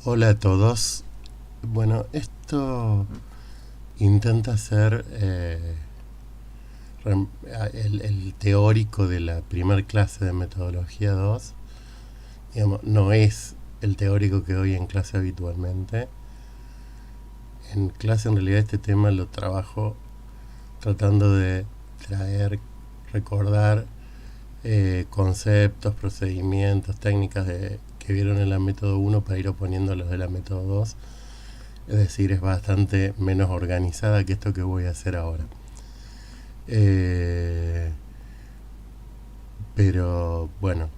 Hola a todos. Bueno, esto intenta ser el teórico de la primer clase de metodología 2. Digamos, no es el teórico que doy en clase habitualmente. En clase en realidad este tema lo trabajo tratando de traer, recordar conceptos, procedimientos, técnicas que vieron en la método 1 para ir oponiéndolos de la método 2. Es decir, es bastante menos organizada que esto que voy a hacer ahora. Eh, pero bueno,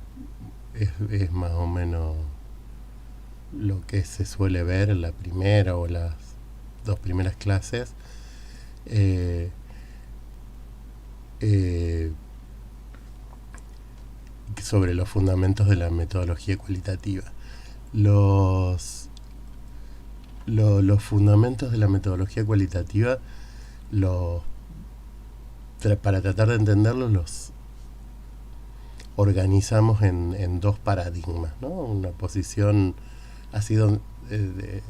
es más o menos lo que se suele ver en la primera o las dos primeras clases. Eh, eh, Sobre los fundamentos de la metodología cualitativa. Los, los fundamentos de la metodología cualitativa, los, para tratar de entenderlos, los organizamos en dos paradigmas, ¿no? Una posición así donde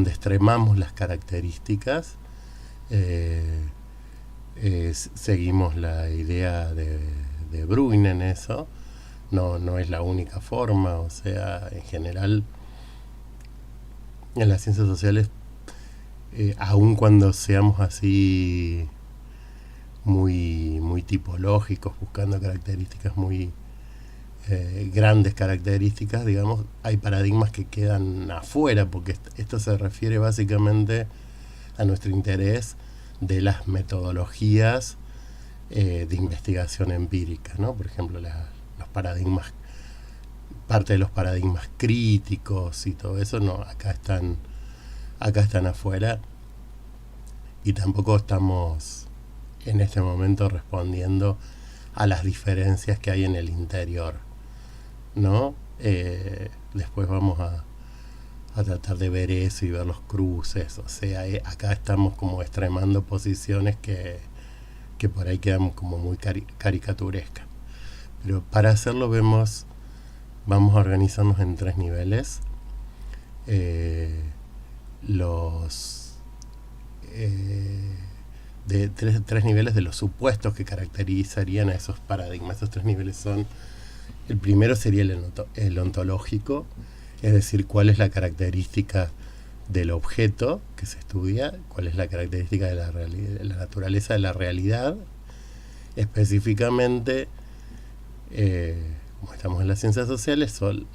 extremamos las características. Seguimos la idea de Bruin en eso. No es la única forma, o sea, en general en las ciencias sociales, aun cuando seamos así muy tipológicos, buscando características muy grandes características, digamos, hay paradigmas que quedan afuera, porque esto se refiere básicamente a nuestro interés de las metodologías de investigación empírica, ¿no? Por ejemplo, los paradigmas, parte de los paradigmas críticos y todo eso, no, acá están afuera, y tampoco estamos en este momento respondiendo a las diferencias que hay en el interior, ¿no? Después vamos a tratar de ver eso y ver los cruces. O sea, acá estamos como extremando posiciones que por ahí quedan como muy caricaturescas. Pero para hacerlo vamos a organizarnos en tres niveles. Los de tres niveles de los supuestos que caracterizarían a esos paradigmas. Esos tres niveles son: el primero sería el ontológico, es decir, cuál es la característica del objeto que se estudia, cuál es la característica de la naturaleza de la realidad, específicamente, como estamos en las ciencias sociales, cuál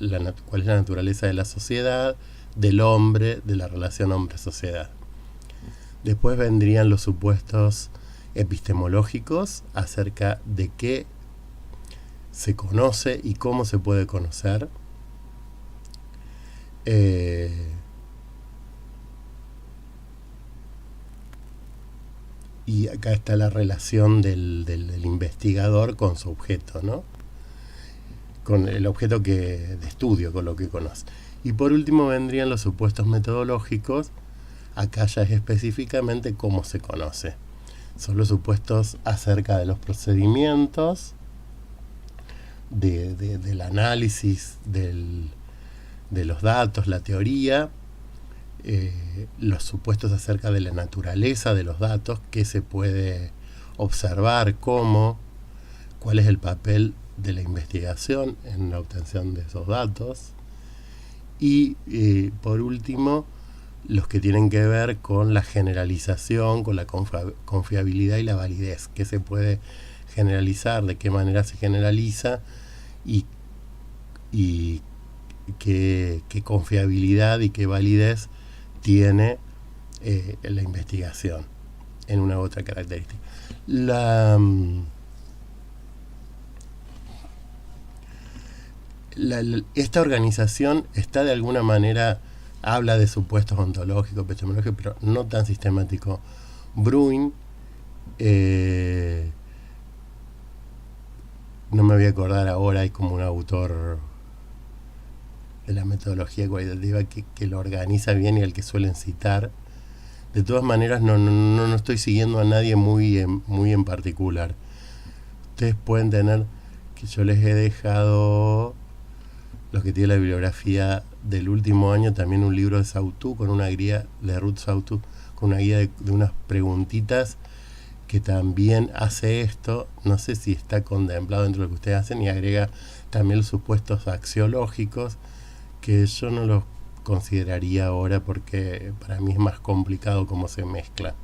es la naturaleza de la sociedad, del hombre, de la relación hombre-sociedad. Después vendrían los supuestos epistemológicos acerca de qué se conoce y cómo se puede conocer. Y acá está la relación del investigador con su objeto, ¿no? Con el objeto de estudio, con lo que conoce. Y por último vendrían los supuestos metodológicos. Acá ya es específicamente cómo se conoce. Son los supuestos acerca de los procedimientos, del análisis de los datos, la teoría, los supuestos acerca de la naturaleza de los datos, qué se puede observar, cómo, cuál es el papel de la investigación en la obtención de esos datos, y por último los que tienen que ver con la generalización, con la confiabilidad y la validez, qué se puede generalizar, de qué manera se generaliza, y qué confiabilidad y qué validez tiene la investigación en una u otra característica. Esta organización está de alguna manera, habla de supuestos ontológicos, epistemológicos, pero no tan sistemático. Bruin, no me voy a acordar ahora, hay como un autor de la metodología cualitativa que lo organiza bien y al que suelen citar. De todas maneras, no estoy siguiendo a nadie muy en particular. Ustedes pueden tener que yo les he dejado los que tienen la bibliografía del último año, también un libro de Sautou, con una guía de Ruth Sautou, con una guía de unas preguntitas que también hace esto. No sé si está contemplado dentro de lo que ustedes hacen, y agrega también los supuestos axiológicos, que yo no los consideraría ahora porque para mí es más complicado cómo se mezcla.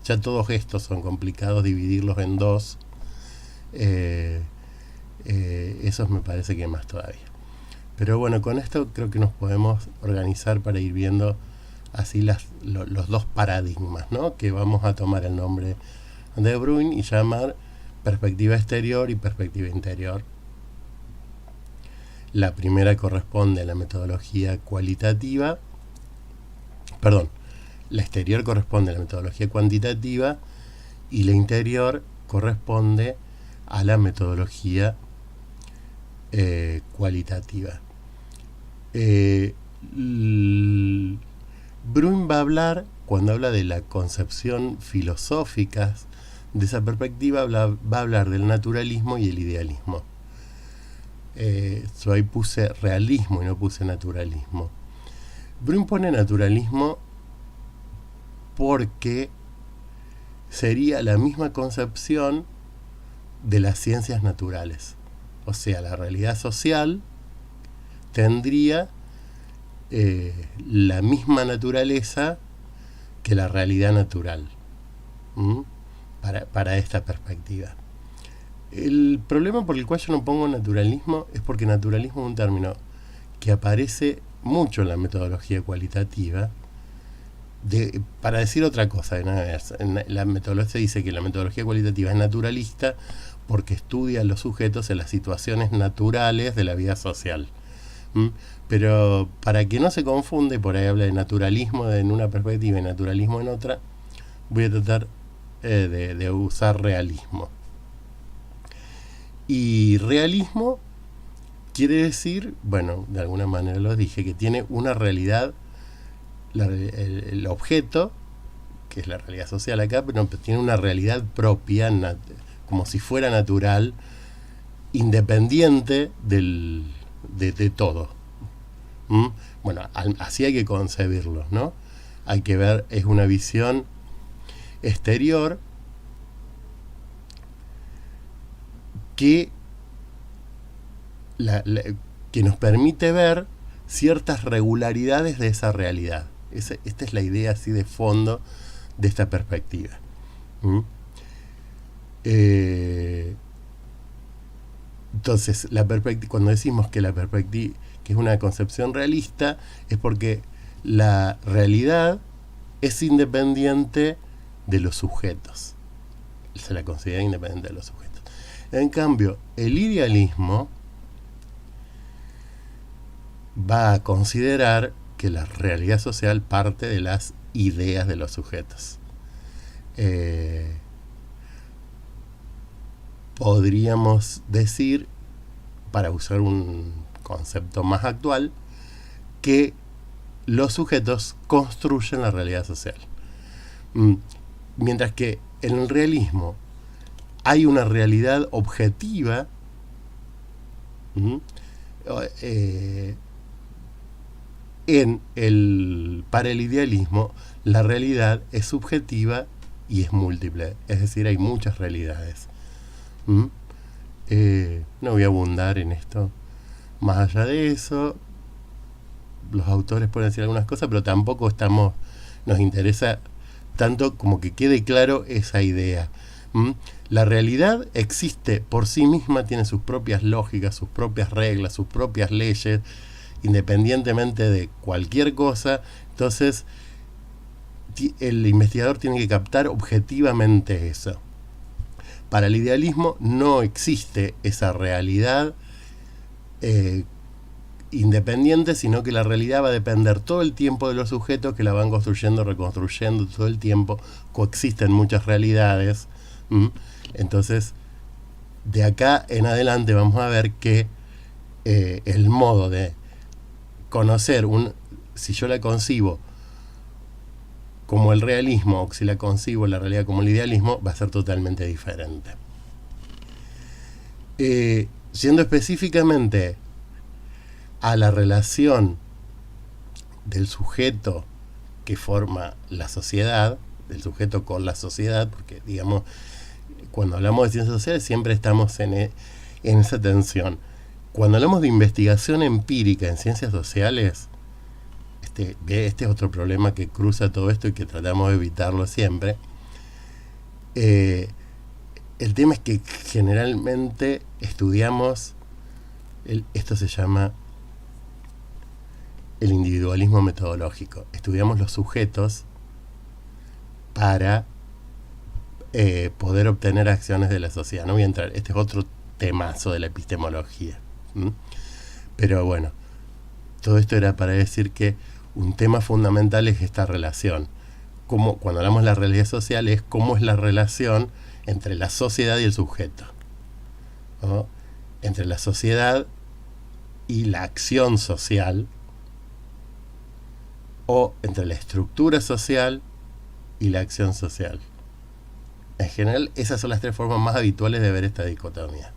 Ya todos estos son complicados, dividirlos en dos, esos me parece que más todavía. Pero bueno, con esto creo que nos podemos organizar para ir viendo así los dos paradigmas, ¿no? Que vamos a tomar el nombre de Bruin y llamar perspectiva exterior y perspectiva interior. La primera corresponde a la metodología cualitativa, perdón, la exterior corresponde a la metodología cuantitativa y la interior corresponde a la metodología cualitativa. Bruin va a hablar, cuando habla de la concepción filosófica de esa perspectiva, va a hablar del naturalismo y el idealismo. Yo ahí puse realismo y no puse naturalismo. Bruin pone naturalismo porque sería la misma concepción de las ciencias naturales. O sea, la realidad social tendría la misma naturaleza que la realidad natural, para esta perspectiva. El problema por el cual yo no pongo naturalismo es porque naturalismo es un término que aparece mucho en la metodología cualitativa, para decir otra cosa. En la metodología se dice que la metodología cualitativa es naturalista porque estudia a los sujetos en las situaciones naturales de la vida social. Pero para que no se confunde, por ahí habla de naturalismo en una perspectiva y naturalismo en otra, voy a tratar de usar realismo. Y realismo quiere decir, bueno, de alguna manera lo dije, que tiene una realidad, el objeto, que es la realidad social acá, pero tiene una realidad propia, como si fuera natural, independiente de todo. Bueno, así hay que concebirlo, ¿no? Hay que ver, es una visión exterior que nos permite ver ciertas regularidades de esa realidad. Esta es la idea así de fondo de esta perspectiva. Entonces, cuando decimos que la perspectiva, que es una concepción realista, es porque la realidad es independiente de los sujetos. Se la considera independiente de los sujetos. En cambio, el idealismo va a considerar que la realidad social parte de las ideas de los sujetos. Podríamos decir, para usar un concepto más actual, que los sujetos construyen la realidad social. Mientras que en el realismo hay una realidad objetiva, para el idealismo la realidad es subjetiva y es múltiple, es decir, hay muchas realidades. No voy a abundar en esto. Más allá de eso, los autores pueden decir algunas cosas, pero tampoco nos interesa tanto como que quede claro esa idea. La realidad existe por sí misma, tiene sus propias lógicas, sus propias reglas, sus propias leyes, independientemente de cualquier cosa. Entonces, el investigador tiene que captar objetivamente eso. Para el idealismo no existe esa realidad independiente, sino que la realidad va a depender todo el tiempo de los sujetos que la van construyendo, reconstruyendo todo el tiempo. Coexisten muchas realidades. Entonces, de acá en adelante vamos a ver que el modo de conocer, si yo la concibo como el realismo, o si la concibo la realidad como el idealismo, va a ser totalmente diferente. Siendo específicamente a la relación del sujeto que forma la sociedad, del sujeto con la sociedad, porque digamos, cuando hablamos de ciencias sociales siempre estamos en esa tensión. Cuando hablamos de investigación empírica en ciencias sociales, este es otro problema que cruza todo esto y que tratamos de evitarlo siempre. El tema es que generalmente estudiamos, esto se llama el individualismo metodológico. Estudiamos los sujetos para poder obtener acciones de la sociedad. No voy a entrar, este es otro temazo de la epistemología. Pero bueno, todo esto era para decir que un tema fundamental es esta relación. Cuando hablamos de la realidad social, es cómo es la relación entre la sociedad y el sujeto, ¿no? Entre la sociedad y la acción social, o entre la estructura social y la acción social. En general, esas son las tres formas más habituales de ver esta dicotomía.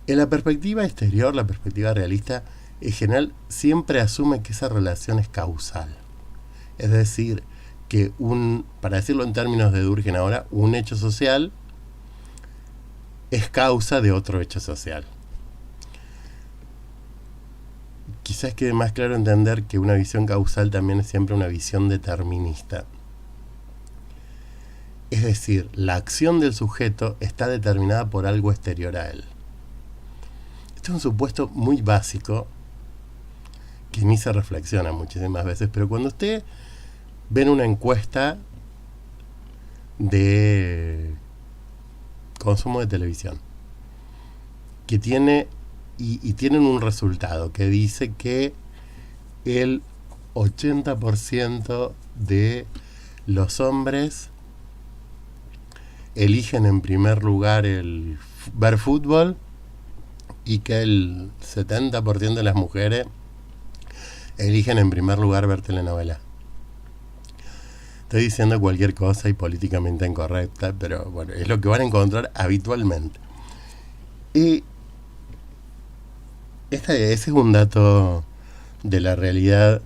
En la perspectiva exterior, la perspectiva realista, en general siempre asume que esa relación es causal. Es decir, que para decirlo en términos de Durkheim ahora, un hecho social es causa de otro hecho social. Quizás quede más claro entender que una visión causal también es siempre una visión determinista. Es decir, la acción del sujeto está determinada por algo exterior a él. Este es un supuesto muy básico que ni se reflexiona muchísimas veces, pero cuando usted ve una encuesta de consumo de televisión que tiene y tienen un resultado que dice que el 80% de los hombres eligen en primer lugar ver fútbol y que el 70% de las mujeres eligen en primer lugar ver telenovela. Estoy diciendo cualquier cosa y políticamente incorrecta, pero bueno, es lo que van a encontrar habitualmente. Y ese es un dato de la realidad,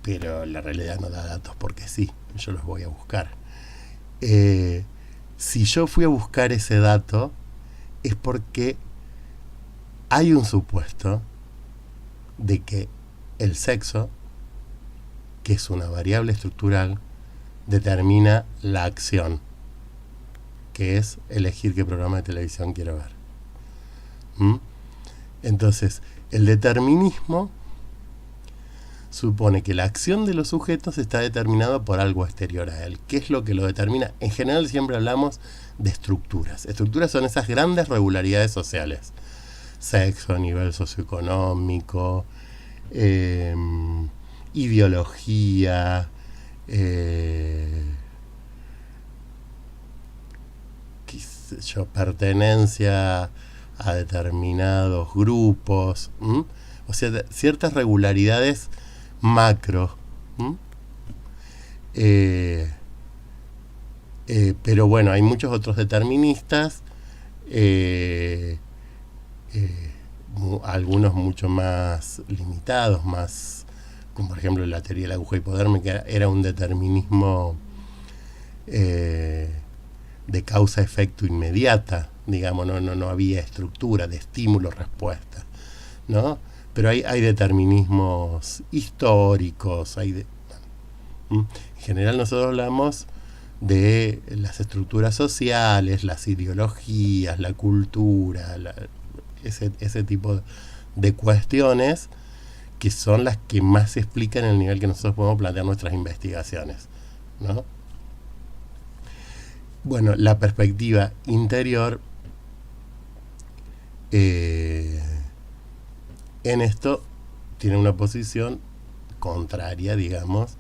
pero la realidad no da datos porque sí, yo los voy a buscar. Si yo fui a buscar ese dato, es porque hay un supuesto de que el sexo, que es una variable estructural, determina la acción, que es elegir qué programa de televisión quiero ver. Entonces, el determinismo supone que la acción de los sujetos está determinada por algo exterior a él. ¿Qué es lo que lo determina? En general siempre hablamos de estructuras. Estructuras son esas grandes regularidades sociales. Sexo, nivel socioeconómico, ideología, pertenencia a determinados grupos, o sea, ciertas regularidades macro. Pero bueno, hay muchos otros deterministas, algunos mucho más limitados, más, como por ejemplo la teoría de la aguja hipodérmica, era un determinismo de causa-efecto inmediata, digamos, no había estructura de estímulo-respuesta, ¿no? Pero hay determinismos históricos, en general nosotros hablamos de las estructuras sociales, las ideologías, la cultura, ese tipo de cuestiones que son las que más se explican en el nivel que nosotros podemos plantear nuestras investigaciones, ¿no? Bueno, la perspectiva interior en esto tiene una posición contraria, digamos.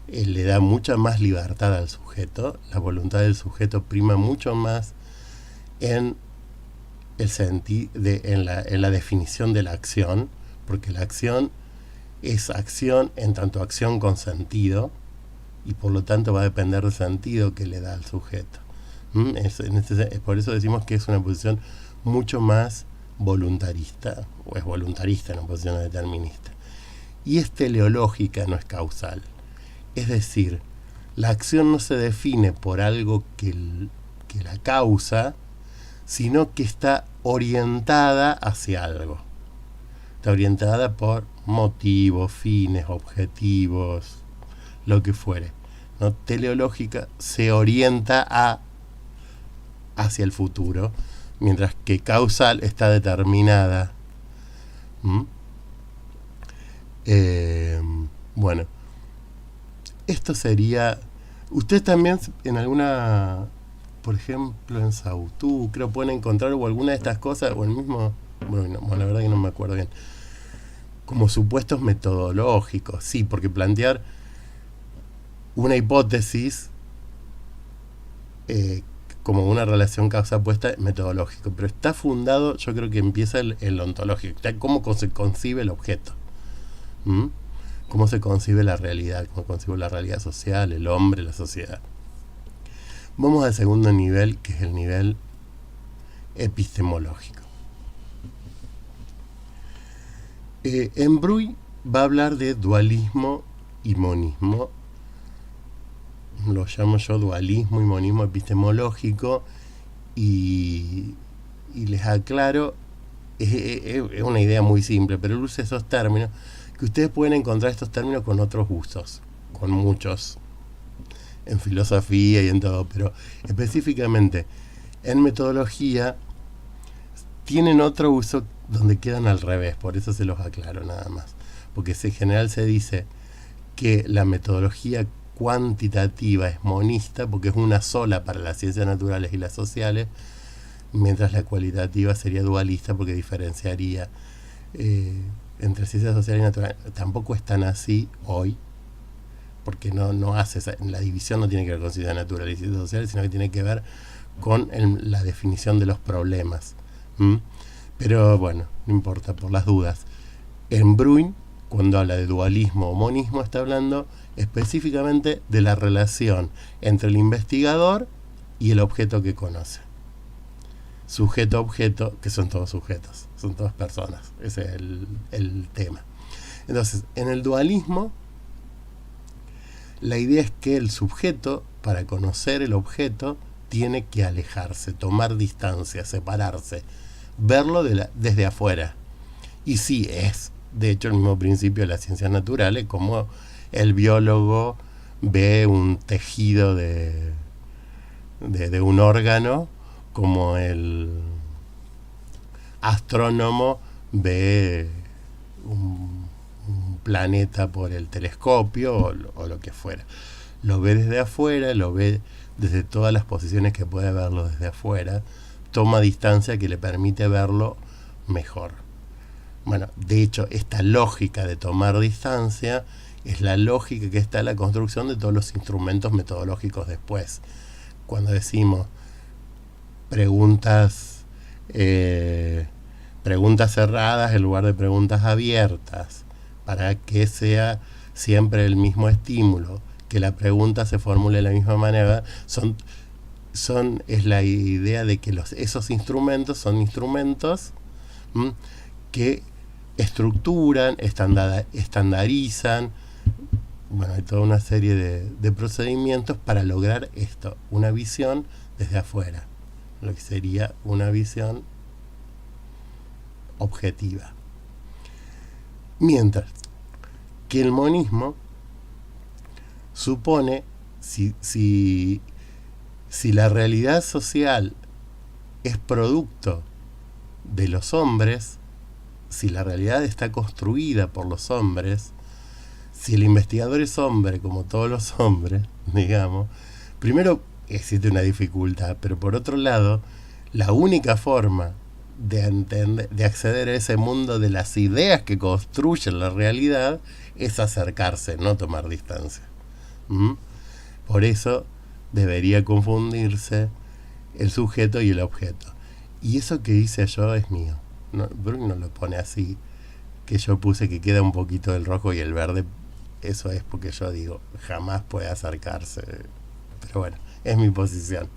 Le da mucha más libertad al sujeto, la voluntad del sujeto prima mucho más en la definición de la acción, porque la acción es acción en tanto acción con sentido, y por lo tanto va a depender del sentido que le da al sujeto. Por eso decimos que es una posición mucho más voluntarista, o es voluntarista en oposición a determinista. Y es teleológica, no es causal. Es decir, la acción no se define por algo que la causa, sino que está orientada hacia algo. Está orientada por motivos, fines, objetivos, lo que fuere. ¿No? Teleológica se orienta hacia el futuro, mientras que causal está determinada. Bueno, esto sería... Usted también en alguna, por ejemplo en Saussure, creo pueden encontrar o alguna de estas cosas, o el mismo, bueno, la verdad que no me acuerdo bien, como supuestos metodológicos, sí, porque plantear una hipótesis como una relación causa-apuesta es metodológico, pero está fundado, yo creo que empieza el ontológico, está cómo se concibe el objeto. Cómo se concibe la realidad, cómo concibe la realidad social, el hombre, la sociedad. Vamos al segundo nivel, que es el nivel epistemológico. En Bruy va a hablar de dualismo y monismo. Lo llamo yo dualismo y monismo epistemológico, y les aclaro, es una idea muy simple, pero él usa esos términos, que ustedes pueden encontrar estos términos con otros usos, con muchos, en filosofía y en todo, pero específicamente en metodología tienen otro uso donde quedan al revés, por eso se los aclaro nada más, porque en general se dice que la metodología cuantitativa es monista porque es una sola para las ciencias naturales y las sociales, mientras la cualitativa sería dualista porque diferenciaría entre ciencias sociales y naturales. Tampoco es tan así hoy, porque no hace la división no tiene que ver con ciencias naturales y ciencias sociales, sino que tiene que ver con la definición de los problemas. Pero bueno, no importa, por las dudas. En Bruin, cuando habla de dualismo o monismo, está hablando específicamente de la relación entre el investigador y el objeto que conoce. Sujeto-objeto, que son todos sujetos, son todas personas. Ese es el tema. Entonces, en el dualismo, la idea es que el sujeto, para conocer el objeto, tiene que alejarse, tomar distancia, separarse, verlo desde afuera. Y sí, es, de hecho, el mismo principio de las ciencias naturales, como el biólogo ve un tejido de un órgano, como el astrónomo ve un planeta por el telescopio o lo que fuera. Lo ve desde afuera, lo ve desde todas las posiciones que puede verlo desde afuera, toma distancia que le permite verlo mejor. Bueno, de hecho, esta lógica de tomar distancia es la lógica que está en la construcción de todos los instrumentos metodológicos después. Cuando decimos preguntas cerradas en lugar de preguntas abiertas, para que sea siempre el mismo estímulo, que la pregunta se formule de la misma manera, es la idea de que esos instrumentos son instrumentos que estructuran, estandarizan. Bueno, hay toda una serie de procedimientos para lograr esto, una visión desde afuera, lo que sería una visión objetiva. Mientras que el monismo supone, si la realidad social es producto de los hombres, si la realidad está construida por los hombres, si el investigador es hombre, como todos los hombres, digamos, primero existe una dificultad, pero por otro lado, la única forma de acceder a ese mundo de las ideas que construyen la realidad es acercarse, no tomar distancia. Por eso debería confundirse el sujeto y el objeto. Y eso que hice yo es mío. Bruno lo pone así, que yo puse que queda un poquito del rojo y el verde. Eso es porque yo digo, jamás puede acercarse. Pero bueno, es mi posición.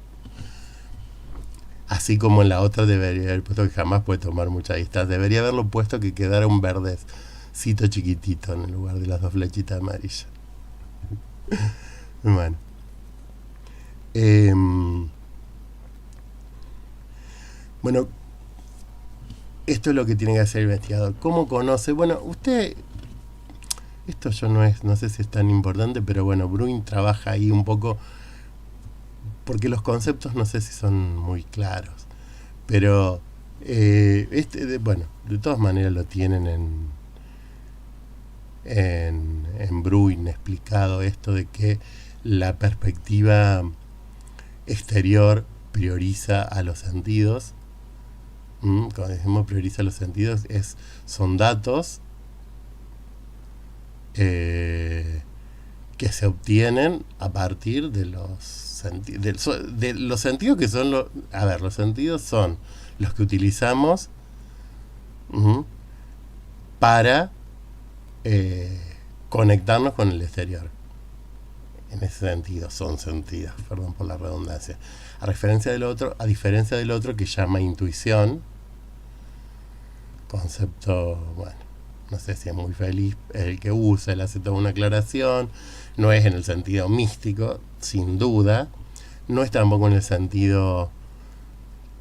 Así como en la otra debería haber puesto que jamás puede tomar mucha distancia. Debería haberlo puesto que quedara un verdecito chiquitito en el lugar de las dos flechitas amarillas. Bueno. Bueno, esto es lo que tiene que hacer el investigador. ¿Cómo conoce? Bueno, usted, esto yo no sé si es tan importante, pero bueno, Bruin trabaja ahí un poco, porque los conceptos no sé si son muy claros. Pero, bueno, de todas maneras lo tienen en Bruin explicado esto de que la perspectiva exterior prioriza a los sentidos. Cuando decimos prioriza los sentidos, son datos que se obtienen a partir de los sentidos que son los sentidos son los que utilizamos para conectarnos con el exterior. En ese sentido, son sentidos, perdón por la redundancia. A diferencia del otro que llama intuición, concepto, bueno, no sé si es muy feliz el que usa, él hace toda una aclaración, no es en el sentido místico, sin duda, no es tampoco en el sentido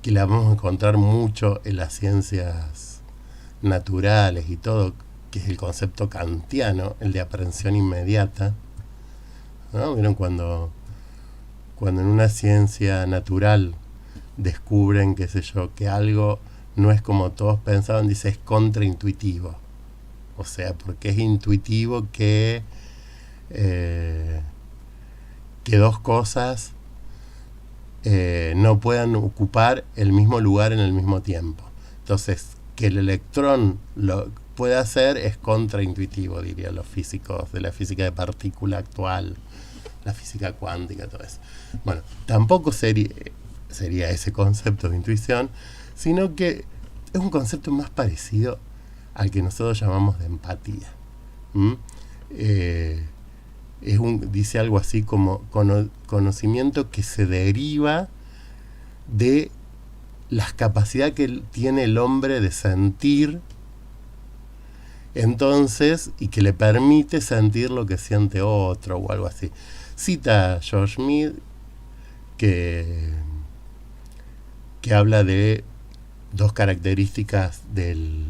que la vamos a encontrar mucho en las ciencias naturales y todo, que es el concepto kantiano, el de aprehensión inmediata, ¿no? ¿Vieron cuando en una ciencia natural descubren, qué sé yo, que algo no es como todos pensaban? Dice, es contraintuitivo. O sea, porque es intuitivo que dos cosas no puedan ocupar el mismo lugar en el mismo tiempo. Entonces, que el electrón lo pueda hacer es contraintuitivo, dirían los físicos de la física de partícula actual, la física cuántica, todo eso. Bueno, tampoco sería ese concepto de intuición, sino que es un concepto más parecido al que nosotros llamamos de empatía. Dice algo así como conocimiento que se deriva de las capacidades que tiene el hombre de sentir, entonces, y que le permite sentir lo que siente otro o algo así. Cita George Smith que habla de dos características del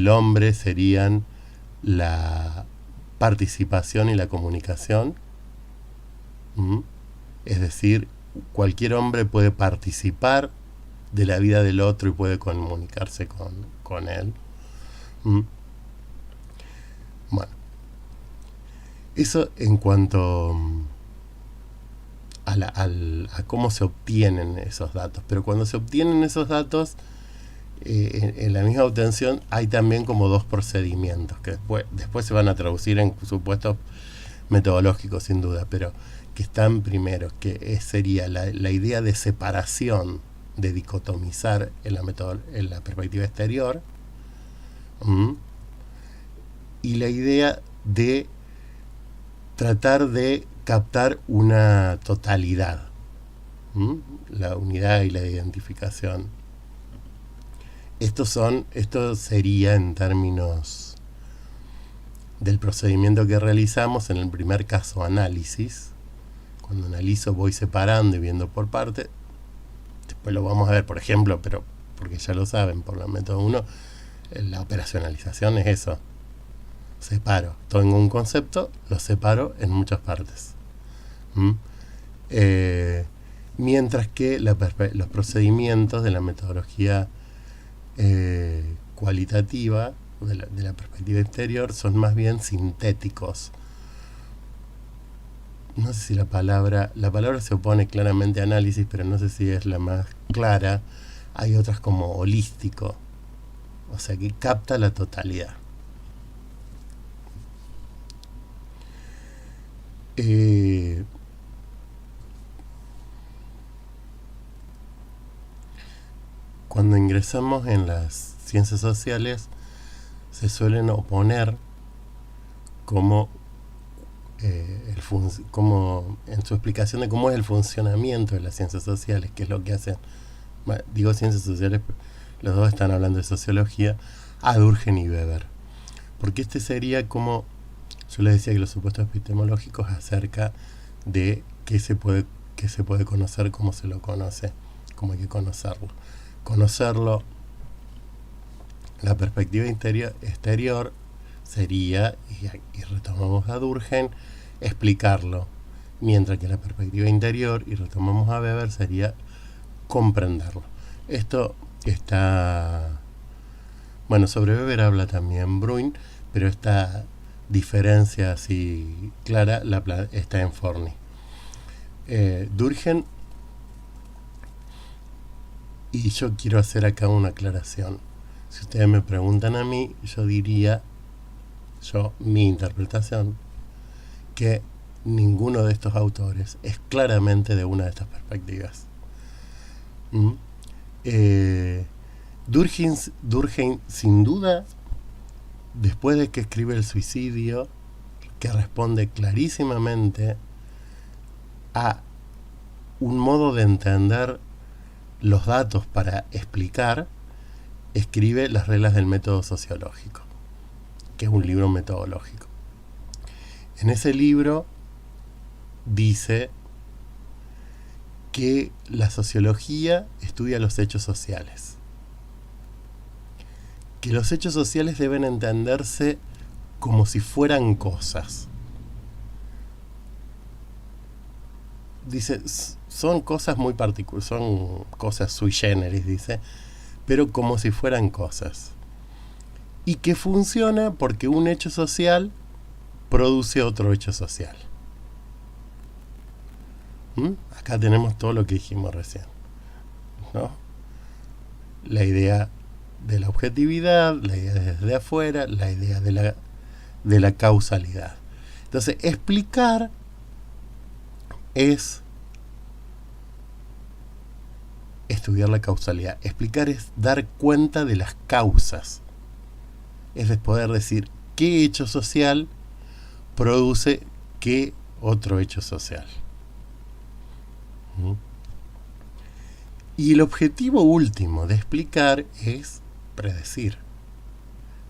hombre, serían la participación y la comunicación. Es decir, cualquier hombre puede participar de la vida del otro y puede comunicarse con él. Bueno, eso en cuanto a cómo se obtienen esos datos. Pero cuando se obtienen esos datos, en la misma obtención hay también como dos procedimientos que después se van a traducir en supuestos metodológicos, sin duda, pero que están primero, que sería la idea de separación, de dicotomizar en la perspectiva exterior, y la idea de tratar de captar una totalidad, la unidad y la identificación. Esto sería en términos del procedimiento que realizamos en el primer caso, análisis. Cuando analizo voy separando y viendo por parte. Después lo vamos a ver, por ejemplo, pero porque ya lo saben, por el método 1, la operacionalización es eso. Separo. Tengo un concepto, lo separo en muchas partes. Mientras que los procedimientos de la metodología cualitativa, de la perspectiva exterior, son más bien sintéticos. No sé si la palabra se opone claramente a análisis, pero no sé si es la más clara. Hay otras como holístico, o sea que capta la totalidad. Cuando ingresamos en las ciencias sociales se suelen oponer como en su explicación de cómo es el funcionamiento de las ciencias sociales, qué es lo que hacen digo ciencias sociales, los dos están hablando de sociología, a Durkheim y Weber. Porque este sería como, yo les decía que los supuestos epistemológicos acerca de qué se puede conocer, cómo se lo conoce, cómo hay que conocerlo. Conocerlo, la perspectiva exterior sería, y retomamos a Durkheim, explicarlo, mientras que la perspectiva interior, y retomamos a Weber, sería comprenderlo. Esto está, bueno, sobre Weber habla también Bruin, pero esta diferencia así clara está en Forni. Durkheim, y yo quiero hacer acá una aclaración. Si ustedes me preguntan a mí, yo diría, mi interpretación, que ninguno de estos autores es claramente de una de estas perspectivas. Durkheim, sin duda, después de que escribe El suicidio, que responde clarísimamente a un modo de entender los datos para explicar, escribe Las reglas del método sociológico, que es un libro metodológico. En ese libro dice que la sociología estudia los hechos sociales, que los hechos sociales deben entenderse como si fueran cosas. Dice, son cosas muy particulares, son cosas sui generis, dice, pero como si fueran cosas. Y que funciona porque un hecho social produce otro hecho social. Acá tenemos todo lo que dijimos recién, ¿no? La idea de la objetividad, la idea desde afuera, la idea de la causalidad. Entonces, explicar es estudiar la causalidad. Explicar es dar cuenta de las causas. Es poder decir qué hecho social produce qué otro hecho social. Y el objetivo último de explicar es predecir.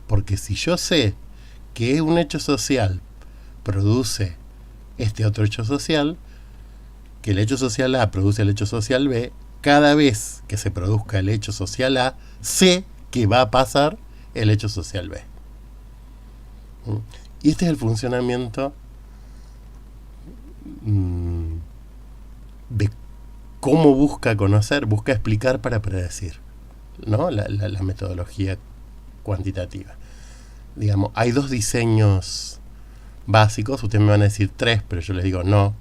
Porque si yo sé que un hecho social produce este otro hecho social, que el hecho social A produce el hecho social B, cada vez que se produzca el hecho social A, sé que va a pasar el hecho social B. Y este es el funcionamiento de cómo busca conocer, busca explicar para predecir, ¿no? La metodología cuantitativa. Digamos, hay dos diseños básicos, ustedes me van a decir tres, pero yo les digo no.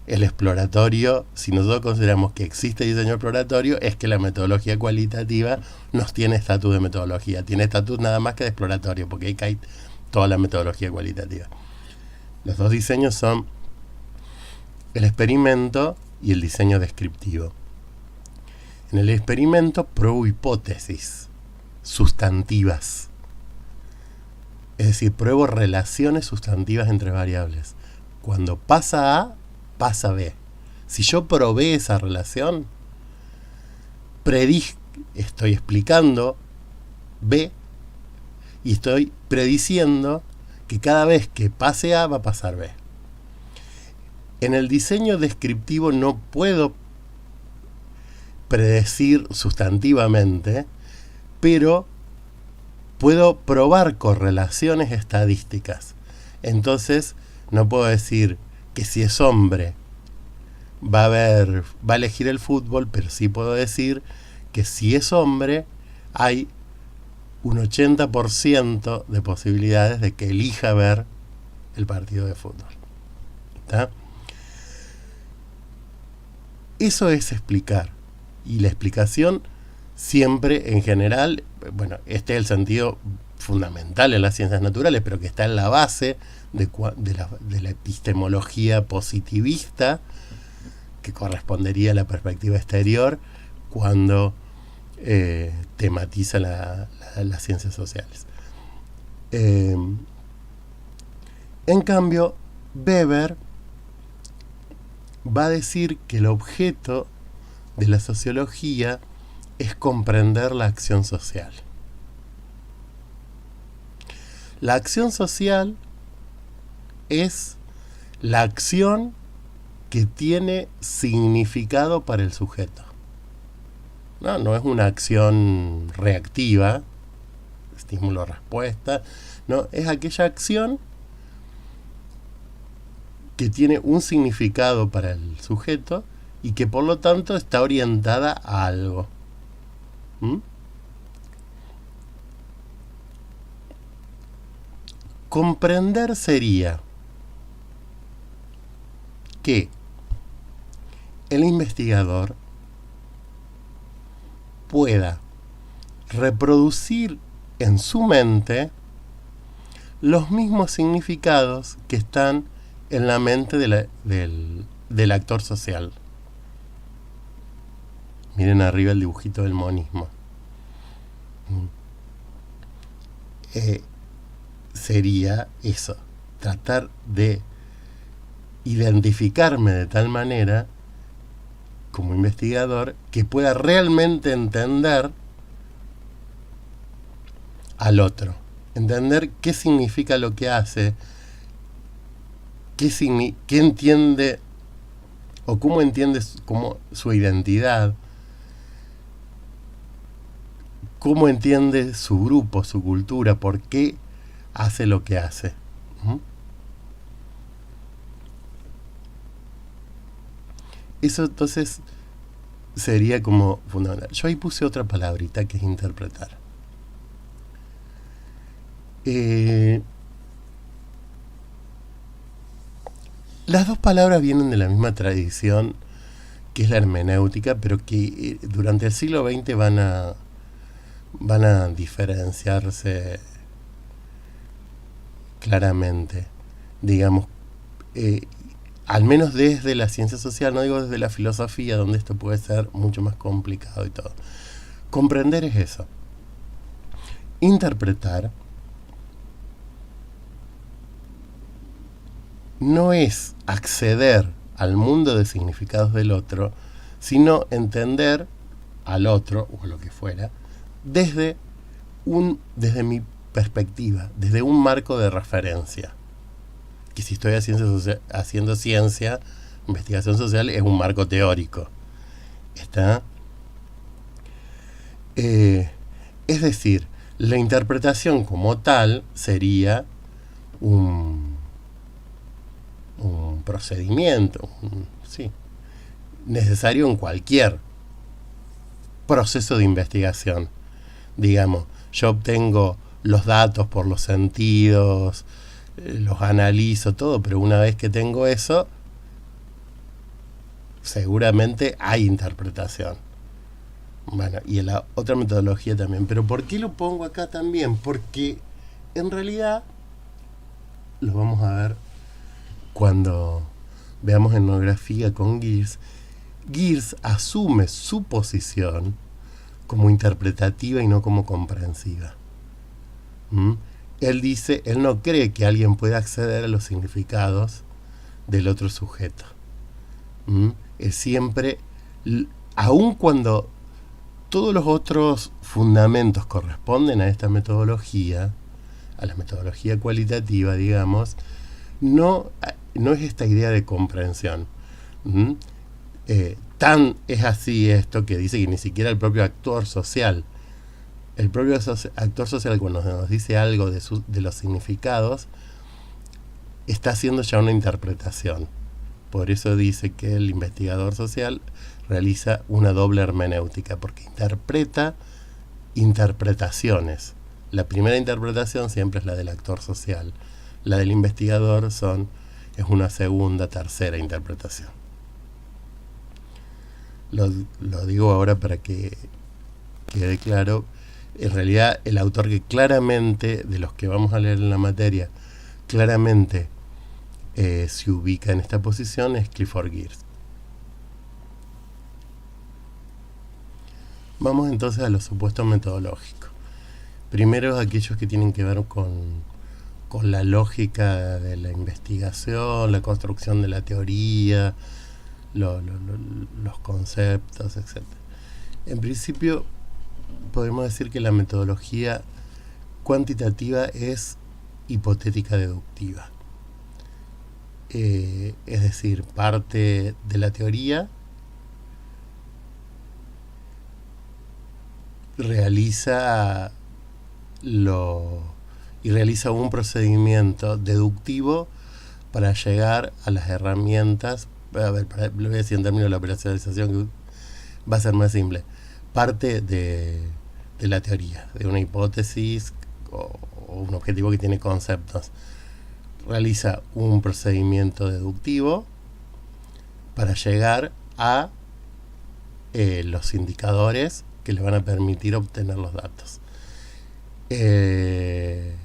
El exploratorio, si nosotros consideramos que existe diseño exploratorio, es que la metodología cualitativa nos tiene estatus de metodología, tiene estatus nada más que de exploratorio, porque ahí cae toda la metodología cualitativa. Los dos diseños son el experimento y el diseño descriptivo. En el experimento pruebo hipótesis sustantivas, es decir, pruebo relaciones sustantivas entre variables. Cuando pasa A, pasa B. Si yo probé esa relación, estoy explicando B y estoy prediciendo que cada vez que pase A va a pasar B. En el diseño descriptivo no puedo predecir sustantivamente, pero puedo probar correlaciones estadísticas. Entonces, no puedo decir que si es hombre va a elegir el fútbol, pero sí puedo decir que si es hombre hay un 80% de posibilidades de que elija ver el partido de fútbol. ¿Está? Eso es explicar. Y la explicación siempre, en general, bueno, este es el sentido fundamental en las ciencias naturales, pero que está en la base de la epistemología positivista, que correspondería a la perspectiva exterior cuando tematiza las ciencias sociales. En cambio, Weber va a decir que el objeto de la sociología es comprender la acción social. La acción social es la acción que tiene significado para el sujeto. No es una acción reactiva, estímulo-respuesta, no, es aquella acción que tiene un significado para el sujeto y que por lo tanto está orientada a algo. Comprender sería que el investigador pueda reproducir en su mente los mismos significados que están en la mente del actor social. Miren arriba el dibujito del monismo. Sería eso, tratar de identificarme de tal manera como investigador que pueda realmente entender al otro, entender qué significa lo que hace, qué entiende o cómo entiende su identidad, cómo entiende su grupo, su cultura, por qué hace lo que hace. Eso entonces sería como fundamental. Yo ahí puse otra palabrita que es interpretar. Las dos palabras vienen de la misma tradición que es la hermenéutica, pero que durante el siglo XX van a diferenciarse claramente, digamos, al menos desde la ciencia social, no digo desde la filosofía, donde esto puede ser mucho más complicado y todo. Comprender es eso. Interpretar no es acceder al mundo de significados del otro, sino entender al otro, o lo que fuera, desde mi perspectiva, desde un marco de referencia. Que si estoy haciendo ciencia, investigación social, es un marco teórico. ¿Está? Es decir, la interpretación como tal sería un procedimiento, necesario en cualquier proceso de investigación. Digamos, yo obtengo los datos por los sentidos, los analizo, todo, pero una vez que tengo eso, seguramente hay interpretación. Bueno, y en la otra metodología también. Pero ¿por qué lo pongo acá también? Porque en realidad lo vamos a ver cuando veamos etnografía con Gears. Gears asume su posición como interpretativa y no como comprensiva. Él dice, él no cree que alguien pueda acceder a los significados del otro sujeto. Él siempre, aun cuando todos los otros fundamentos corresponden a esta metodología, a la metodología cualitativa, digamos, no es esta idea de comprensión. Tan es así esto que dice que ni siquiera el propio actor social, actor social cuando nos dice algo de los significados, está haciendo ya una interpretación. Por eso dice que el investigador social realiza una doble hermenéutica, porque interpreta interpretaciones. La primera interpretación siempre es la del actor social. La del investigador es una segunda, tercera interpretación. Lo digo ahora para que quede claro. En realidad, el autor que claramente, de los que vamos a leer en la materia, claramente se ubica en esta posición es Clifford Geertz. Vamos entonces a los supuestos metodológicos. Primero, aquellos que tienen que ver con la lógica de la investigación, la construcción de la teoría, los conceptos, etc. En principio, podemos decir que la metodología cuantitativa es hipotética deductiva. Es decir, parte de la teoría, realiza un procedimiento deductivo para llegar a las herramientas. A ver, lo voy a decir en términos de la operacionalización, que va a ser más simple. Parte de la teoría, de una hipótesis o un objetivo que tiene conceptos. Realiza un procedimiento deductivo para llegar a los indicadores que le van a permitir obtener los datos. El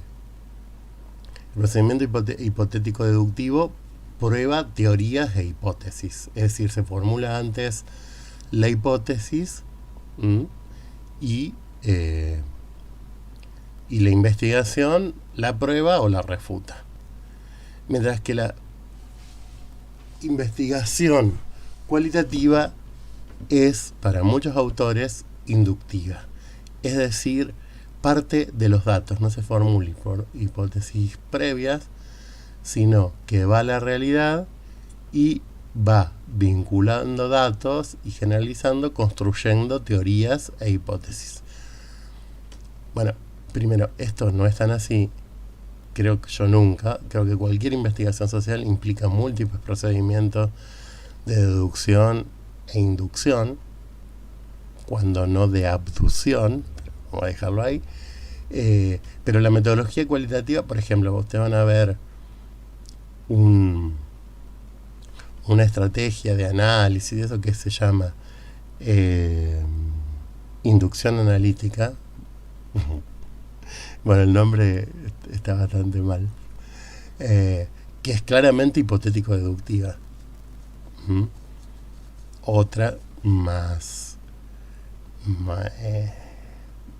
procedimiento hipotético deductivo prueba teorías e hipótesis, es decir, se formula antes la hipótesis y la investigación la prueba o la refuta. Mientras que la investigación cualitativa es, para muchos autores, inductiva. Es decir, parte de los datos, no se formula por hipótesis previas, sino que va a la realidad y va vinculando datos y generalizando, construyendo teorías e hipótesis. Bueno, primero, esto no es tan así. Creo que cualquier investigación social implica múltiples procedimientos de deducción e inducción, cuando no de abducción, vamos a dejarlo ahí. Pero la metodología cualitativa, por ejemplo, ustedes van a ver una estrategia de análisis de eso que se llama inducción analítica. Bueno, el nombre está bastante mal. Que es claramente hipotético-deductiva. Otra más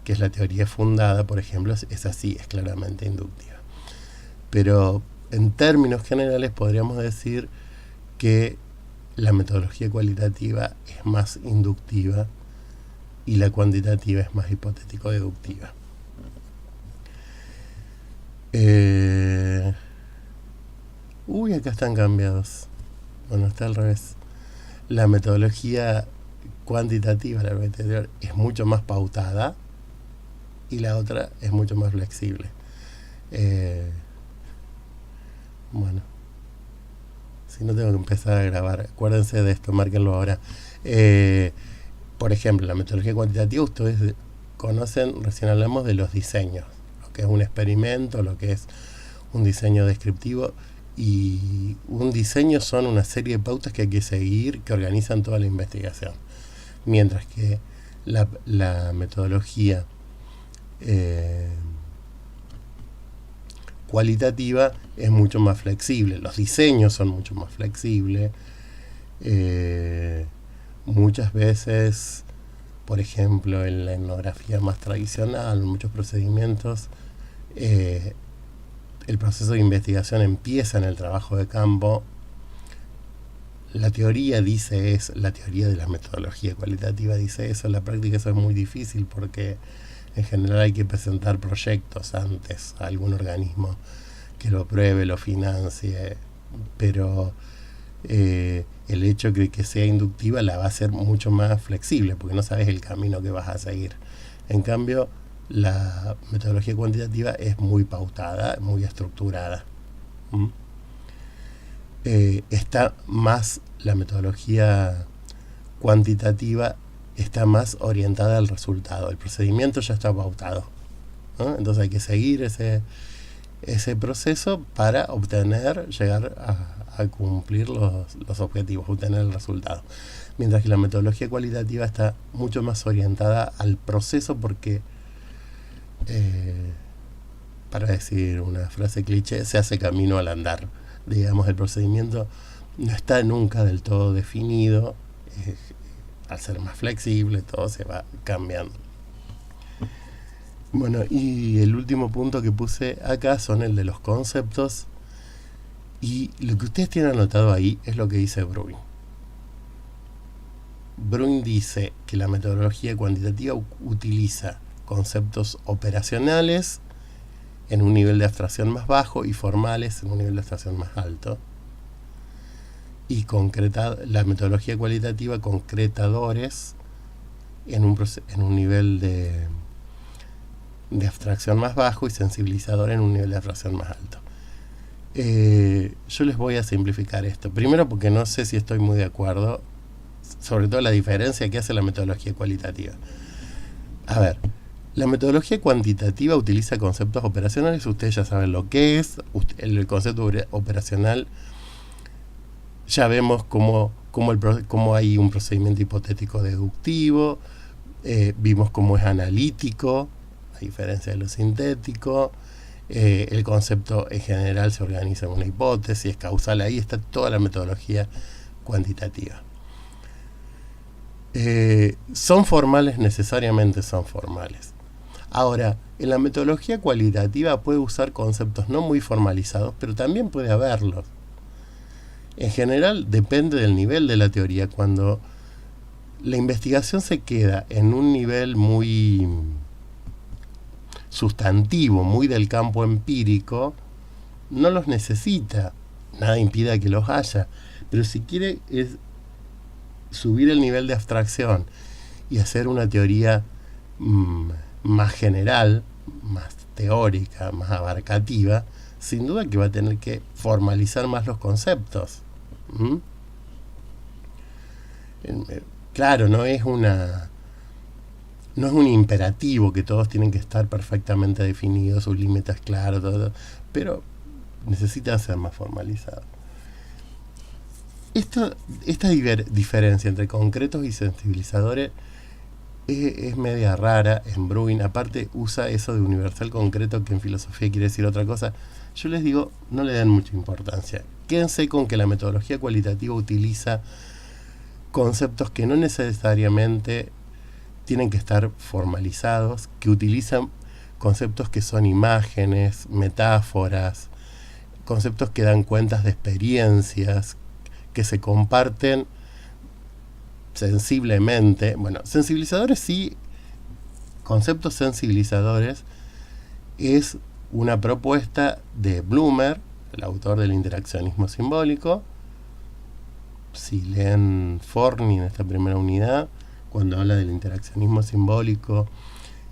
que es la teoría fundada, por ejemplo, es así, es claramente inductiva. Pero en términos generales podríamos decir que la metodología cualitativa es más inductiva y la cuantitativa es más hipotético-deductiva. Acá están cambiados. Bueno, está al revés. La metodología cuantitativa, la anterior, es mucho más pautada y la otra es mucho más flexible. Bueno, si no tengo que empezar a grabar, acuérdense de esto, márquenlo ahora. Por ejemplo, la metodología cuantitativa, ustedes conocen, recién hablamos de los diseños, lo que es un experimento, lo que es un diseño descriptivo, y un diseño son una serie de pautas que hay que seguir, que organizan toda la investigación. Mientras que la metodología cualitativa es mucho más flexible, los diseños son mucho más flexibles. Muchas veces, por ejemplo, en la etnografía más tradicional, en muchos procedimientos, el proceso de investigación empieza en el trabajo de campo. La teoría la teoría de la metodología cualitativa dice eso. En la práctica eso es muy difícil porque en general hay que presentar proyectos antes a algún organismo que lo apruebe, lo financie, pero el hecho de que sea inductiva la va a hacer mucho más flexible porque no sabes el camino que vas a seguir. En cambio, la metodología cuantitativa es muy pautada, muy estructurada. La metodología cuantitativa está más orientada al resultado. El procedimiento ya está pautado, ¿no? Entonces hay que seguir ese proceso para llegar a cumplir los objetivos, obtener el resultado. Mientras que la metodología cualitativa está mucho más orientada al proceso porque, para decir una frase cliché, se hace camino al andar. Digamos, el procedimiento no está nunca del todo definido. Al ser más flexible, todo se va cambiando. Bueno, y el último punto que puse acá son el de los conceptos. Y lo que ustedes tienen anotado ahí es lo que dice Bruin. Bruin dice que la metodología cuantitativa utiliza conceptos operacionales en un nivel de abstracción más bajo y formales en un nivel de abstracción más alto. Y la metodología cualitativa concretadores en un nivel de abstracción más bajo y sensibilizador en un nivel de abstracción más alto. Yo les voy a simplificar esto. Primero porque no sé si estoy muy de acuerdo, sobre todo la diferencia que hace la metodología cualitativa. A ver, la metodología cuantitativa utiliza conceptos operacionales, ustedes ya saben lo que es. El concepto operacional, ya vemos cómo hay un procedimiento hipotético deductivo, vimos cómo es analítico, a diferencia de lo sintético. El concepto en general se organiza en una hipótesis, es causal, ahí está toda la metodología cuantitativa. ¿Son formales? Necesariamente son formales. Ahora, en la metodología cualitativa puede usar conceptos no muy formalizados, pero también puede haberlos. En general depende del nivel de la teoría. Cuando la investigación se queda en un nivel muy sustantivo, muy del campo empírico, no los necesita. Nada impide que los haya. Pero si quiere subir el nivel de abstracción y hacer una teoría más general, más teórica, más abarcativa, sin duda que va a tener que formalizar más los conceptos. Claro, no es un imperativo que todos tienen que estar perfectamente definidos, sus límites claros, todo, pero necesitan ser más formalizados. Esta diferencia entre concretos y sensibilizadores es media rara en Bruin. Aparte usa eso de universal concreto, que en filosofía quiere decir otra cosa. Yo les digo, no le den mucha importancia. Quédense con que la metodología cualitativa utiliza conceptos que no necesariamente tienen que estar formalizados, que utilizan conceptos que son imágenes, metáforas, conceptos que dan cuentas de experiencias, que se comparten sensiblemente. Bueno, sensibilizadores sí, conceptos sensibilizadores es una propuesta de Blumer, el autor del interaccionismo simbólico. Si leen Forni en esta primera unidad, cuando habla del interaccionismo simbólico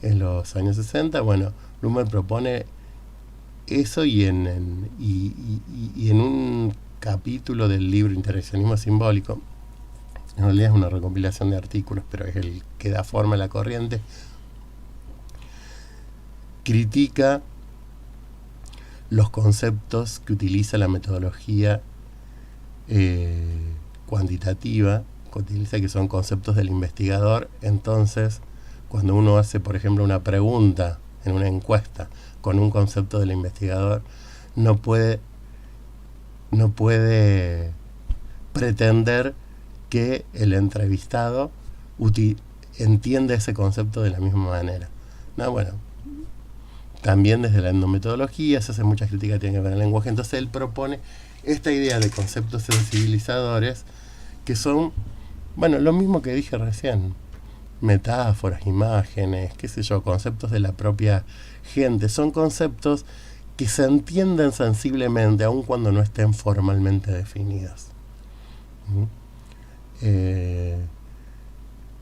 en los años 60, bueno, Blumer propone eso y en un capítulo del libro Interaccionismo Simbólico, en realidad es una recopilación de artículos, pero es el que da forma a la corriente, critica los conceptos que utiliza la metodología cuantitativa, que utiliza, que son conceptos del investigador. Entonces, cuando uno hace, por ejemplo, una pregunta en una encuesta con un concepto del investigador, no puede pretender que el entrevistado entienda ese concepto de la misma manera. No, bueno, también desde la endometodología se hace muchas críticas que tienen que ver con el lenguaje. Entonces él propone esta idea de conceptos sensibilizadores que son, bueno, lo mismo que dije recién, metáforas, imágenes, qué sé yo, conceptos de la propia gente. Son conceptos que se entienden sensiblemente aun cuando no estén formalmente definidos.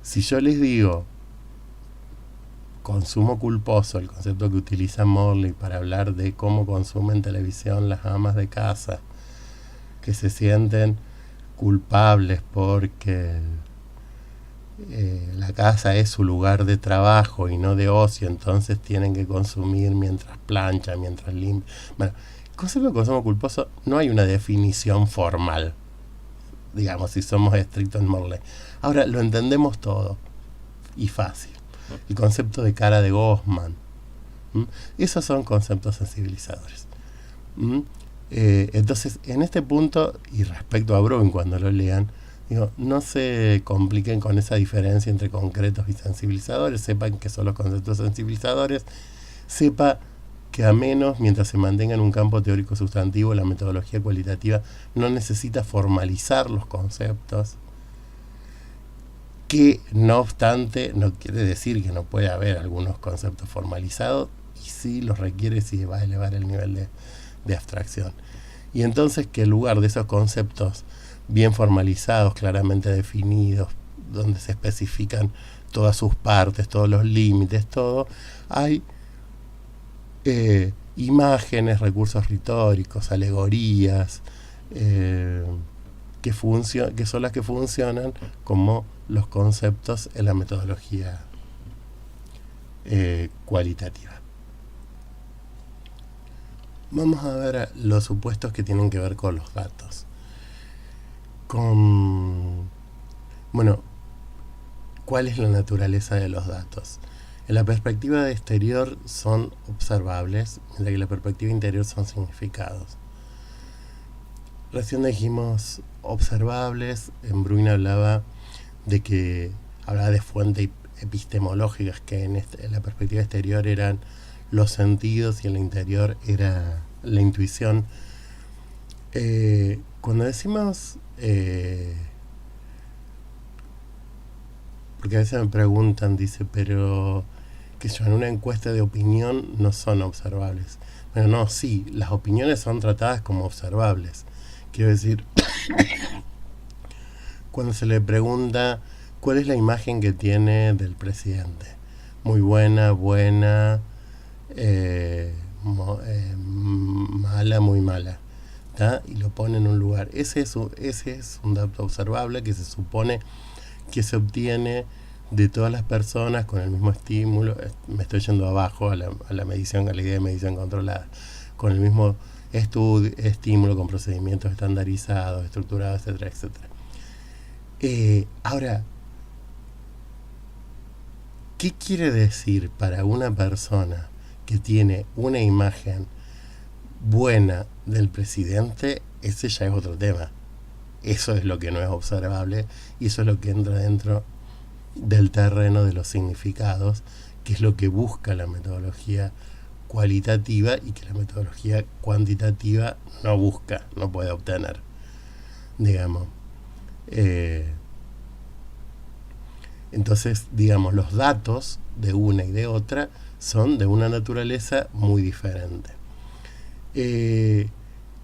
Si yo les digo consumo culposo, el concepto que utiliza Morley para hablar de cómo consumen televisión las amas de casa, que se sienten culpables porque la casa es su lugar de trabajo y no de ocio, entonces tienen que consumir mientras planchan, mientras limpian. Bueno, el concepto de consumo culposo no hay una definición formal, digamos, si somos estrictos en Morley. Ahora lo entendemos todo y fácil. El concepto de cara de Goffman, esos son conceptos sensibilizadores. Entonces, en este punto, y respecto a Bruin cuando lo lean, digo, no se compliquen con esa diferencia entre concretos y sensibilizadores. Sepan que son los conceptos sensibilizadores. Sepa que a menos, mientras se mantenga en un campo teórico sustantivo, la metodología cualitativa no necesita formalizar los conceptos. que no obstante no quiere decir que no pueda haber algunos conceptos formalizados, y sí los requiere si va a elevar el nivel de abstracción. Y entonces que en lugar de esos conceptos bien formalizados, claramente definidos, donde se especifican todas sus partes, todos los límites, todo, hay imágenes, recursos retóricos, alegorías, que son las que funcionan como los conceptos en la metodología cualitativa. Vamos a ver los supuestos que tienen que ver con los datos. Bueno, ¿cuál es la naturaleza de los datos? En la perspectiva de exterior son observables, mientras que en la perspectiva interior son significados. Recién dijimos observables, en Bruin hablaba de fuentes epistemológicas que en la perspectiva exterior eran los sentidos y en la interior era la intuición. Cuando decimos, porque a veces me preguntan, dice, pero que yo en una encuesta de opinión no son observables. Bueno, no, sí, las opiniones son tratadas como observables. Quiero decir, cuando se le pregunta cuál es la imagen que tiene del presidente, muy buena, mala, muy mala, ¿tá? Y lo pone en un lugar. Ese es un dato observable que se supone que se obtiene de todas las personas con el mismo estímulo. Me estoy yendo abajo a la medición, a la idea de medición controlada, con el mismo estímulo, con procedimientos estandarizados, estructurados, etcétera, etcétera. Ahora, ¿qué quiere decir para una persona que tiene una imagen buena del presidente? Ese ya es otro tema. Eso es lo que no es observable y eso es lo que entra dentro del terreno de los significados, que es lo que busca la metodología cualitativa y que la metodología cuantitativa no busca, no puede obtener, digamos. Entonces, digamos, los datos de una y de otra son de una naturaleza muy diferente. En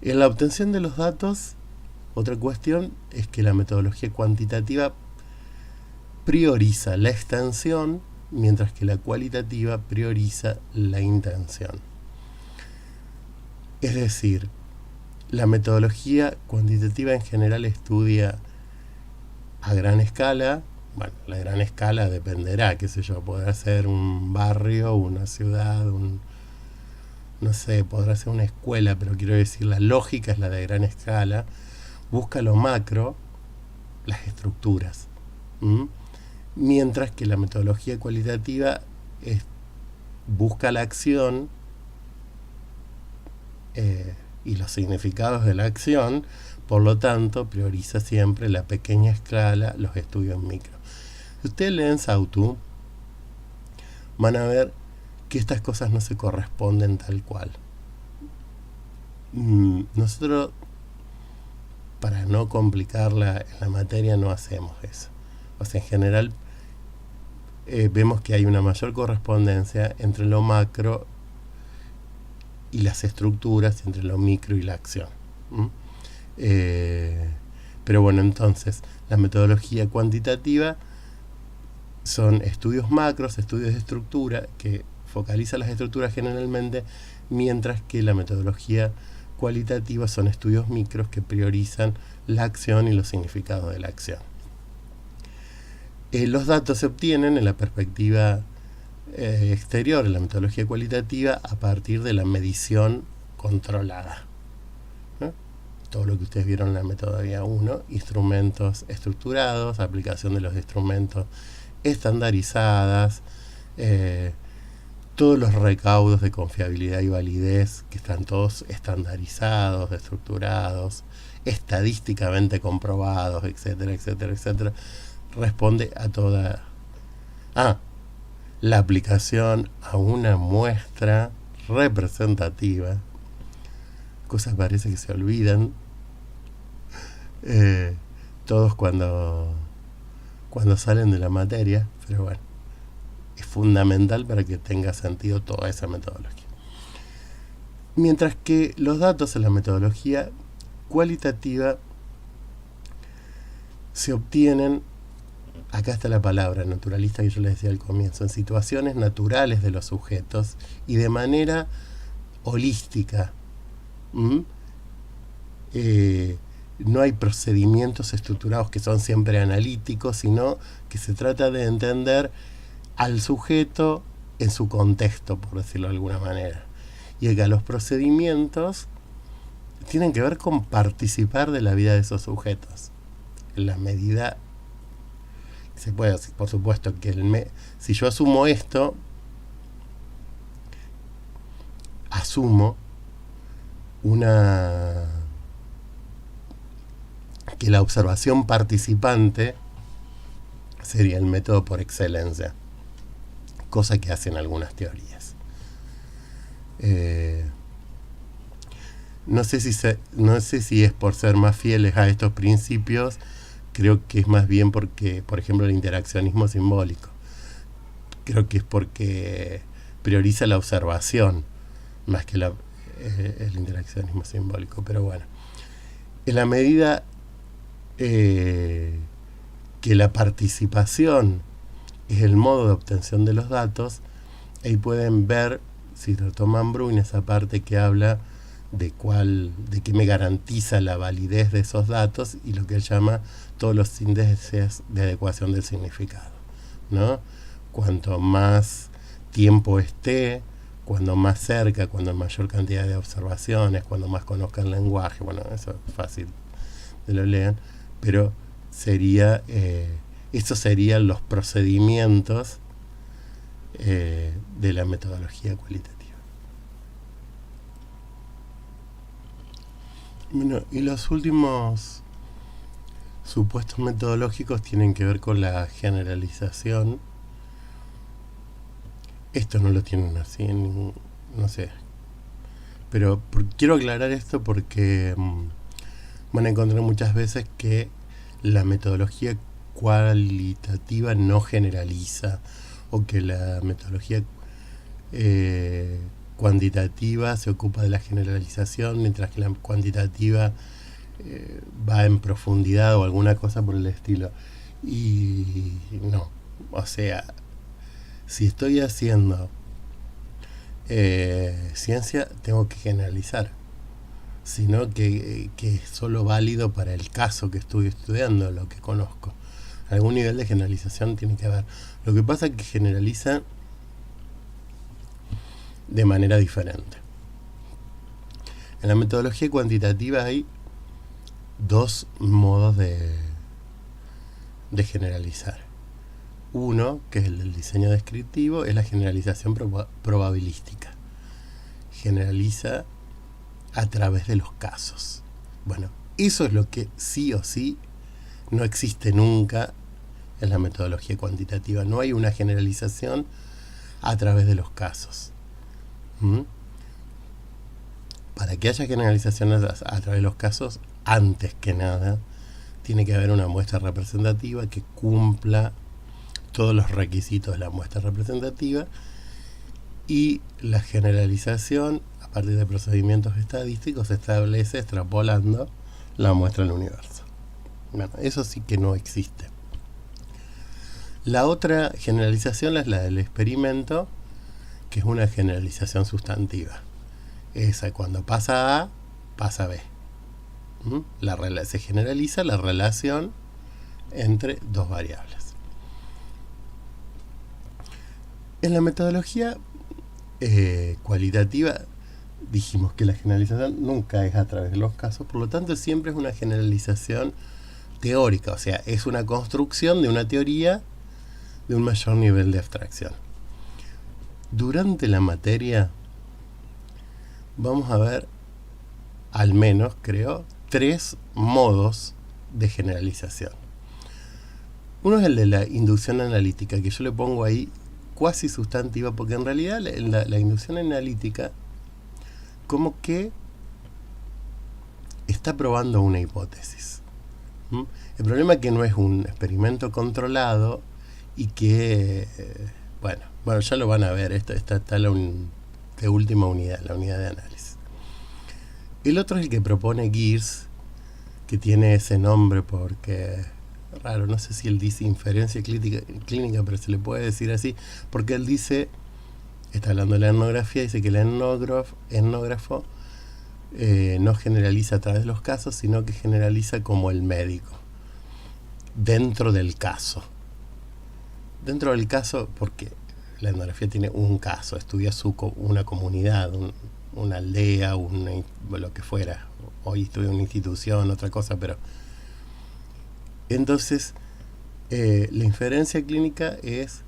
la obtención de los datos, otra cuestión es que la metodología cuantitativa prioriza la extensión, mientras que la cualitativa prioriza la intención. Es decir, la metodología cuantitativa en general estudia a gran escala. Bueno, la gran escala dependerá, qué sé yo, podrá ser un barrio, una ciudad, no sé, podrá ser una escuela, pero quiero decir, la lógica es la de gran escala. Busca lo macro, las estructuras. Mientras que la metodología cualitativa busca la acción y los significados de la acción, por lo tanto prioriza siempre la pequeña escala, los estudios micro. Si ustedes leen Saussure, van a ver que estas cosas no se corresponden tal cual. Nosotros, para no complicar la materia, no hacemos eso. O sea, en general vemos que hay una mayor correspondencia entre lo macro y las estructuras, entre lo micro y la acción. Pero bueno, entonces, la metodología cuantitativa son estudios macros, estudios de estructura, que focalizan las estructuras generalmente, mientras que la metodología cualitativa son estudios micros que priorizan la acción y los significados de la acción. Los datos se obtienen en la perspectiva exterior, en la metodología cualitativa, a partir de la medición controlada. Todo lo que ustedes vieron en la metodología 1, instrumentos estructurados, aplicación de los instrumentos estandarizadas, todos los recaudos de confiabilidad y validez que están todos estandarizados, estructurados, estadísticamente comprobados, etcétera, etcétera, etcétera, responde a toda la aplicación a una muestra representativa. Cosas parece que se olvidan todos cuando cuando salen de la materia, pero bueno, es fundamental para que tenga sentido toda esa metodología. Mientras que los datos en la metodología cualitativa se obtienen, acá está la palabra naturalista que yo les decía al comienzo, en situaciones naturales de los sujetos y de manera holística. No hay procedimientos estructurados que son siempre analíticos, sino que se trata de entender al sujeto en su contexto, por decirlo de alguna manera. Y acá los procedimientos tienen que ver con participar de la vida de esos sujetos. En la medida que se puede, por supuesto, que si yo asumo esto, asumo que la observación participante sería el método por excelencia, cosa que hacen algunas teorías. No sé si es por ser más fieles a estos principios, creo que es más bien porque, por ejemplo, el interaccionismo simbólico, creo que es porque prioriza la observación más que el interaccionismo simbólico, pero bueno, en la medida que la participación es el modo de obtención de los datos, ahí pueden ver, si retoman Bruin, esa parte que habla de qué me garantiza la validez de esos datos y lo que él llama todos los índices de adecuación del significado, ¿no? Cuanto más tiempo esté, cuando más cerca, cuando mayor cantidad de observaciones, cuando más conozca el lenguaje, bueno, eso es fácil de lo lean, pero estos serían los procedimientos de la metodología cualitativa. Bueno, y los últimos supuestos metodológicos tienen que ver con la generalización. Esto no lo tienen así, no sé. Pero quiero aclarar esto porque van a encontrar muchas veces que la metodología cualitativa no generaliza, o que la metodología cuantitativa se ocupa de la generalización, mientras que la cuantitativa va en profundidad o alguna cosa por el estilo. Y no, o sea, si estoy haciendo ciencia, tengo que generalizar, sino que es solo válido para el caso que estoy estudiando, lo que conozco. Algún nivel de generalización tiene que haber. Lo que pasa es que generaliza de manera diferente. En la metodología cuantitativa hay dos modos de generalizar. Uno, que es el del diseño descriptivo, es la generalización probabilística. Generaliza a través de los casos. Bueno, eso es lo que sí o sí no existe nunca en la metodología cuantitativa. No hay una generalización a través de los casos. Para que haya generalizaciones a través de los casos, antes que nada, tiene que haber una muestra representativa que cumpla todos los requisitos de la muestra representativa, y la generalización a partir de procedimientos estadísticos se establece extrapolando la muestra del universo. Bueno, eso sí que no existe. La otra generalización es la del experimento, que es una generalización sustantiva. Esa, cuando pasa A, pasa B. Se generaliza la relación entre dos variables. En la metodología cualitativa dijimos que la generalización nunca es a través de los casos, por lo tanto siempre es una generalización teórica, o sea, es una construcción de una teoría de un mayor nivel de abstracción. Durante la materia vamos a ver, al menos creo, 3 modos de generalización. Uno es el de la inducción analítica, que yo le pongo ahí cuasi sustantiva, porque en realidad la inducción analítica como que está probando una hipótesis. ¿Mm? El problema es que no es un experimento controlado y que, bueno, ya lo van a ver, está de última unidad, la unidad de análisis. El otro es el que propone Gears, que tiene ese nombre porque, raro, no sé si él dice inferencia clínica, pero se le puede decir así, porque él dice, está hablando de la etnografía, dice que el etnógrafo no generaliza a través de los casos, sino que generaliza como el médico, dentro del caso. Dentro del caso, porque la etnografía tiene un caso, estudia una comunidad, una aldea, lo que fuera. Hoy estudia una institución, otra cosa, pero... Entonces, la inferencia clínica es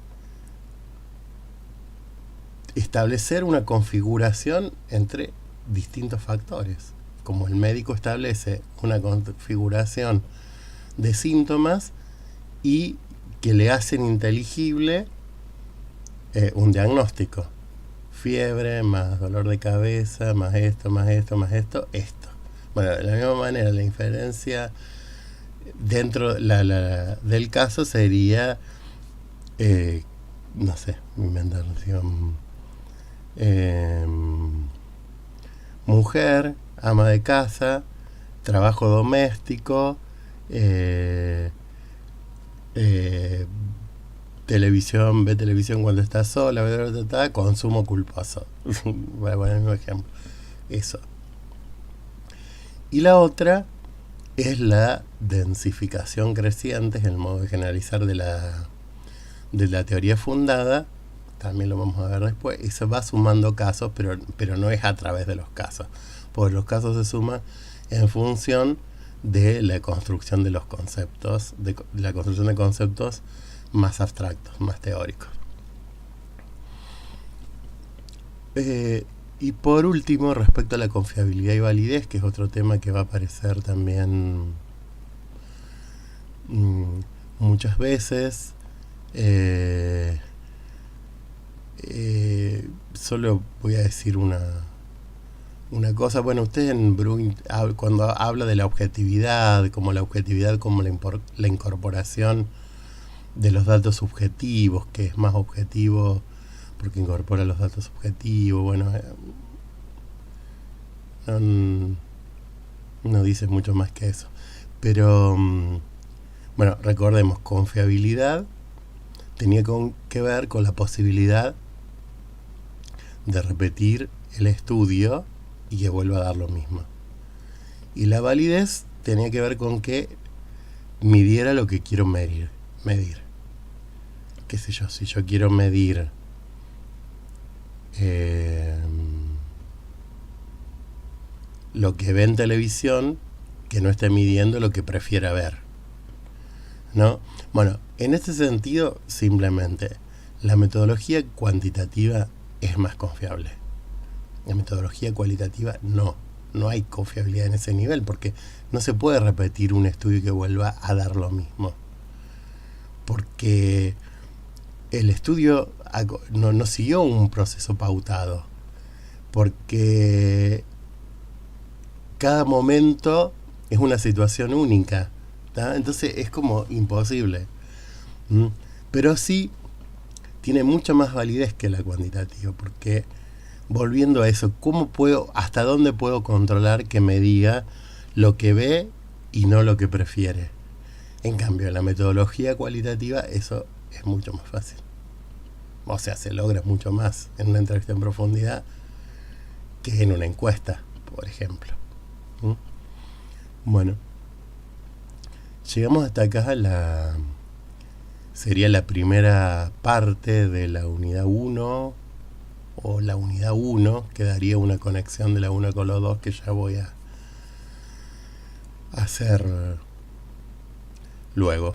establecer una configuración entre distintos factores. Como el médico establece una configuración de síntomas y que le hacen inteligible un diagnóstico. Fiebre, más dolor de cabeza, más esto, más esto, más esto, esto. Bueno, de la misma manera, la inferencia dentro del caso sería, no sé, inventar, mujer, ama de casa, trabajo doméstico, televisión, ve televisión cuando está sola, consumo culposo. Voy a poner un ejemplo. Eso. Y la otra es la densificación creciente, es el modo de generalizar de la teoría fundada. También lo vamos a ver después. Y se va sumando casos, pero no es a través de los casos. Porque los casos se suman en función de la construcción de los conceptos, de la construcción de conceptos más abstractos, más teóricos. Y por último, respecto a la confiabilidad y validez, que es otro tema que va a aparecer también muchas veces, solo voy a decir una cosa. Bueno, usted en Bruin, cuando habla de la objetividad como la incorporación de los datos subjetivos, que es más objetivo porque incorpora los datos subjetivos, bueno, no dice mucho más que eso. Pero, bueno, recordemos, confiabilidad tenía que ver con la posibilidad de repetir el estudio y que vuelva a dar lo mismo. Y la validez tenía que ver con que midiera lo que quiero medir. Qué sé yo, si yo quiero medir lo que ve en televisión, que no esté midiendo lo que prefiera ver, ¿no? Bueno, en este sentido, simplemente, la metodología cuantitativa es más confiable. La metodología cualitativa no hay confiabilidad en ese nivel, porque no se puede repetir un estudio que vuelva a dar lo mismo. Porque el estudio no siguió un proceso pautado, porque cada momento es una situación única, ¿tá? Entonces es como imposible. Pero sí tiene mucha más validez que la cuantitativa, porque volviendo a eso, hasta dónde puedo controlar que me diga lo que ve y no lo que prefiere? En cambio, en la metodología cualitativa eso es mucho más fácil. O sea, se logra mucho más en una entrevista en profundidad que en una encuesta, por ejemplo. Bueno, llegamos hasta acá. Sería la primera parte de la unidad 1, o la unidad 1, que daría una conexión de la 1 con los 2 que ya voy a hacer luego.